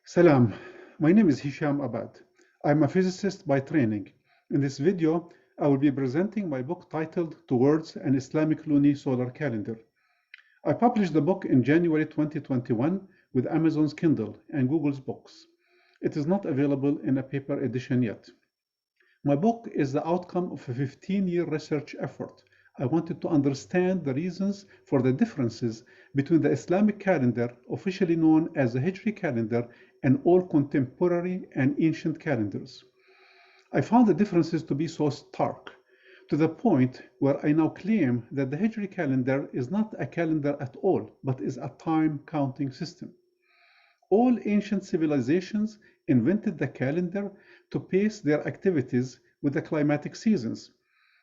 Salam, my name is Hisham Abad. I'm a physicist by training. In this video, I will be presenting my book titled Towards an Islamic Lunisolar Calendar. I published the book in January 2021 with Amazon's Kindle and Google's Books. It is not available in a paper edition yet. My book is the outcome of a 15-year research effort. I wanted to understand the reasons for the differences between the Islamic calendar, officially known as the Hijri calendar, and all contemporary and ancient calendars. I found the differences to be so stark, to the point where I now claim that the Hijri calendar is not a calendar at all, but is a time counting system. All ancient civilizations invented the calendar to pace their activities with the climatic seasons,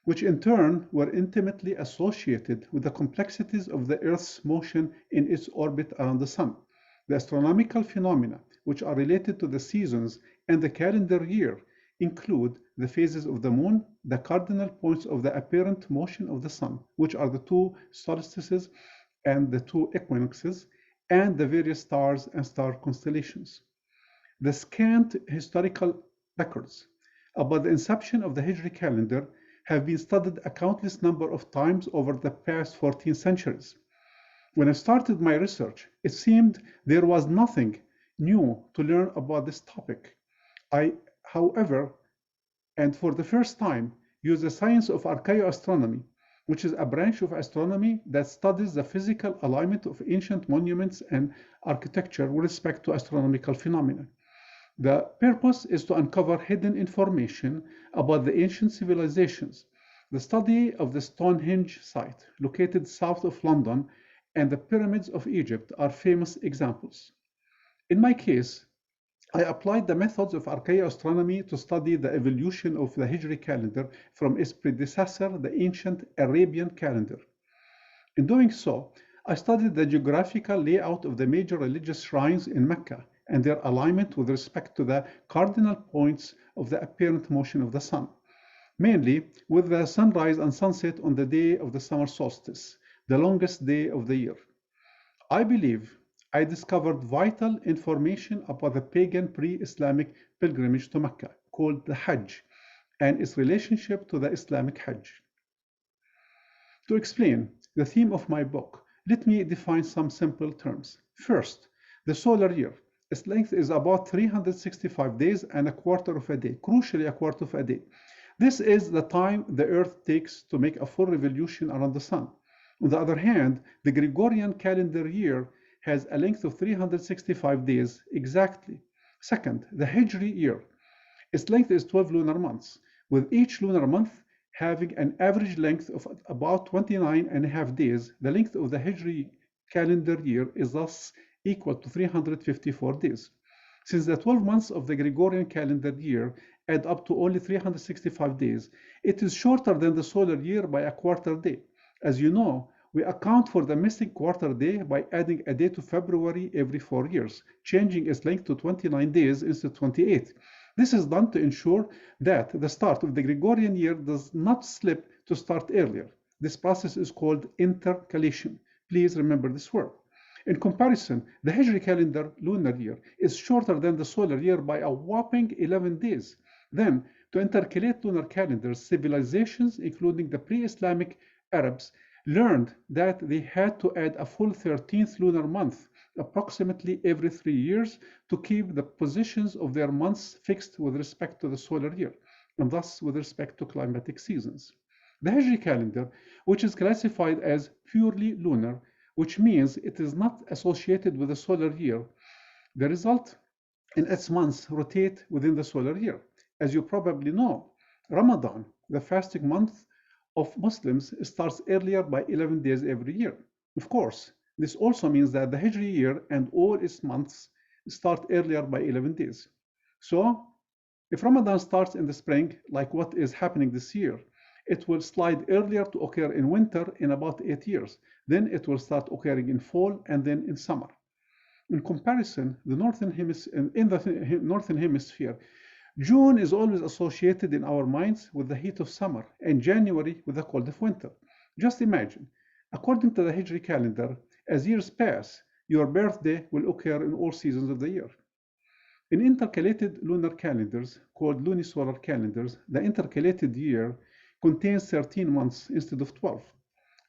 which in turn were intimately associated with the complexities of the Earth's motion in its orbit around the Sun. The astronomical phenomena which are related to the seasons and the calendar year include the phases of the Moon, the cardinal points of the apparent motion of the Sun, which are the two solstices and the two equinoxes, and the various stars and star constellations. The scant historical records about the inception of the Hijri calendar have been studied a countless number of times over the past 14 centuries. When I started my research, it seemed there was nothing new to learn about this topic. I, however, and for the first time, used the science of archaeoastronomy, which is a branch of astronomy that studies the physical alignment of ancient monuments and architecture with respect to astronomical phenomena. The purpose is to uncover hidden information about the ancient civilizations. The study of the Stonehenge site, located south of London, and the pyramids of Egypt are famous examples. In my case, I applied the methods of archaeoastronomy to study the evolution of the Hijri calendar from its predecessor, the ancient Arabian calendar. In doing so, I studied the geographical layout of the major religious shrines in Mecca and their alignment with respect to the cardinal points of the apparent motion of the sun, mainly with the sunrise and sunset on the day of the summer solstice, the longest day of the year. I believe I discovered vital information about the pagan pre-Islamic pilgrimage to Mecca, called the Hajj, and its relationship to the Islamic Hajj. To explain the theme of my book, let me define some simple terms. First, the solar year. Its length is about 365 days and a quarter of a day, crucially a quarter of a day. This is the time the Earth takes to make a full revolution around the Sun. On the other hand, the Gregorian calendar year has a length of 365 days exactly. Second, the Hijri year. Its length is 12 lunar months, with each lunar month having an average length of about 29 and a half days. The length of the Hijri calendar year is thus equal to 354 days. Since the 12 months of the Gregorian calendar year add up to only 365 days, it is shorter than the solar year by a quarter day. As you know, we account for the missing quarter day by adding a day to February every 4 years, changing its length to 29 days instead of 28. This is done to ensure that the start of the Gregorian year does not slip to start earlier. This process is called intercalation. Please remember this word. In comparison, the Hijri calendar lunar year is shorter than the solar year by a whopping 11 days. Then, to intercalate lunar calendars, civilizations, including the pre-Islamic Arabs, learned that they had to add a full 13th lunar month, approximately every 3 years, to keep the positions of their months fixed with respect to the solar year, and thus with respect to climatic seasons. The Hijri calendar, which is classified as purely lunar, which means it is not associated with the solar year, the result in its months rotate within the solar year. As you probably know, Ramadan, the fasting month of Muslims, starts earlier by 11 days every year. Of course, this also means that the Hijri year and all its months start earlier by 11 days. So, if Ramadan starts in the spring, like what is happening this year, it will slide earlier to occur in winter in about 8 years. Then it will start occurring in fall and then in summer. In comparison, in the Northern Hemisphere, June is always associated in our minds with the heat of summer and January with the cold of winter. Just imagine, according to the Hijri calendar, as years pass, your birthday will occur in all seasons of the year. In intercalated lunar calendars, called lunisolar calendars, the intercalated year contains 13 months instead of 12.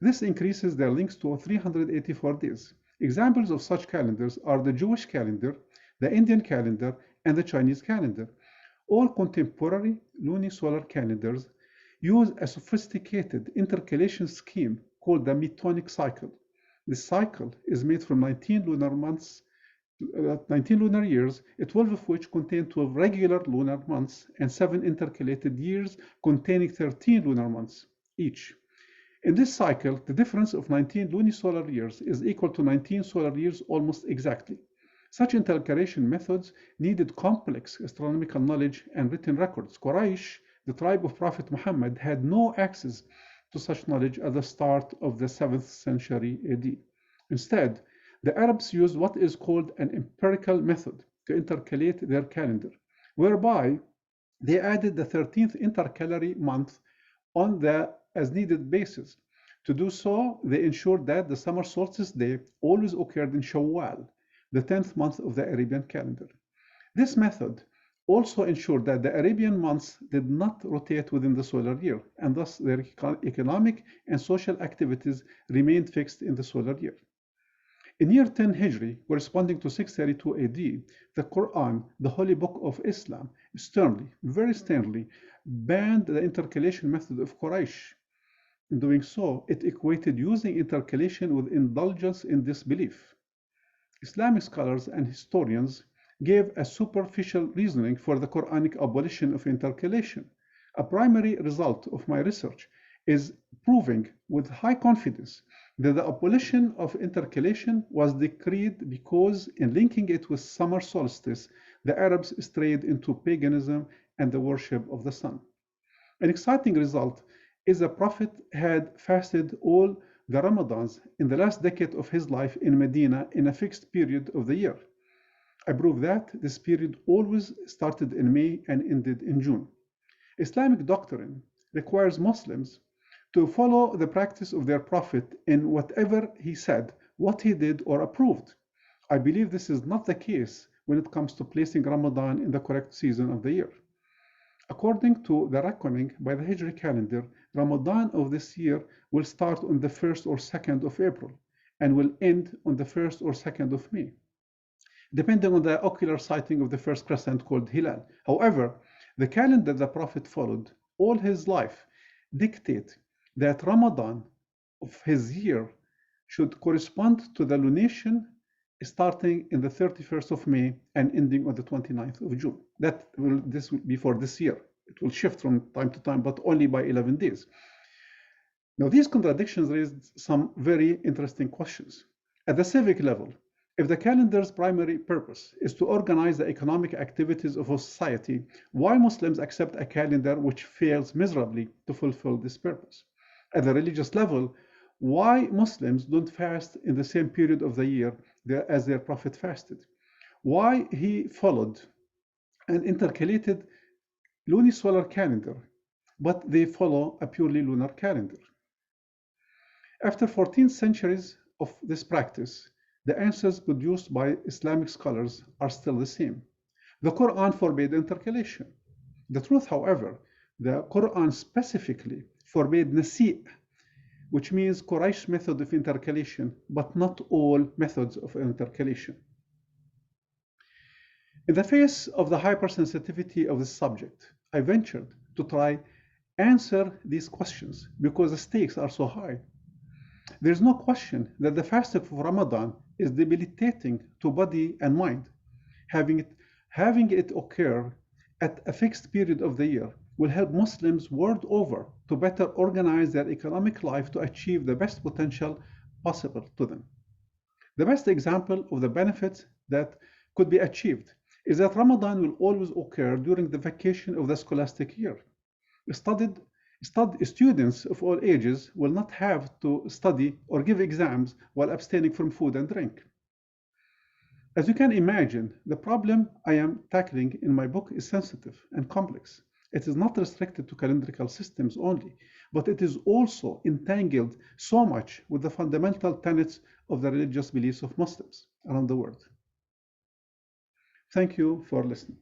This increases their length to 384 days. Examples of such calendars are the Jewish calendar, the Indian calendar, and the Chinese calendar. All contemporary lunisolar calendars use a sophisticated intercalation scheme called the Metonic cycle. This cycle is made from 19 lunar months, 19 lunar years, 12 of which contain 12 regular lunar months and 7 intercalated years containing 13 lunar months each. In this cycle, the difference of 19 lunisolar years is equal to 19 solar years almost exactly. Such intercalation methods needed complex astronomical knowledge and written records. Quraysh, the tribe of Prophet Muhammad, had no access to such knowledge at the start of the 7th century AD. Instead, the Arabs used what is called an empirical method to intercalate their calendar, whereby they added the 13th intercalary month on the as-needed basis. To do so, they ensured that the summer solstice day always occurred in Shawwal, the 10th month of the Arabian calendar. This method also ensured that the Arabian months did not rotate within the solar year, and thus their economic and social activities remained fixed in the solar year. In year 10 Hijri, corresponding to 632 AD, the Quran, the holy book of Islam, sternly, very sternly, banned the intercalation method of Quraysh. In doing so, it equated using intercalation with indulgence in disbelief. Islamic scholars and historians gave a superficial reasoning for the Quranic abolition of intercalation. A primary result of my research is proving with high confidence that the abolition of intercalation was decreed because, in linking it with summer solstice, the Arabs strayed into paganism and the worship of the sun. An exciting result is the Prophet had fasted all the Ramadans in the last decade of his life in Medina in a fixed period of the year. I prove that this period always started in May and ended in June. Islamic doctrine requires Muslims to follow the practice of their Prophet in whatever he said, what he did or approved. I believe this is not the case when it comes to placing Ramadan in the correct season of the year. According to the reckoning by the Hijri calendar, Ramadan of this year will start on the 1st or 2nd of April and will end on the 1st or 2nd of May, depending on the ocular sighting of the first crescent called Hilal. However, the calendar the Prophet followed all his life dictate that Ramadan of his year should correspond to the lunation starting in the 31st of May and ending on the 29th of June. This will be for this year. It will shift from time to time, but only by 11 days. Now, these contradictions raised some very interesting questions. At the civic level, if the calendar's primary purpose is to organize the economic activities of a society, why Muslims accept a calendar which fails miserably to fulfill this purpose? At the religious level, why Muslims don't fast in the same period of the year as their Prophet fasted? Why he followed an intercalated lunisolar calendar, but they follow a purely lunar calendar? After 14 centuries of this practice, the answers produced by Islamic scholars are still the same. The Quran forbade intercalation. The truth, however, the Quran specifically forbade nasi', which means Quraysh method of intercalation, but not all methods of intercalation. In the face of the hypersensitivity of this subject, I ventured to try answer these questions because the stakes are so high. There is no question that the fasting of Ramadan is debilitating to body and mind. Having it occur at a fixed period of the year will help Muslims world over to better organize their economic life to achieve the best potential possible to them. The best example of the benefits that could be achieved is that Ramadan will always occur during the vacation of the scholastic year. Students of all ages will not have to study or give exams while abstaining from food and drink. As you can imagine, the problem I am tackling in my book is sensitive and complex. It is not restricted to calendrical systems only, but it is also entangled so much with the fundamental tenets of the religious beliefs of Muslims around the world. Thank you for listening.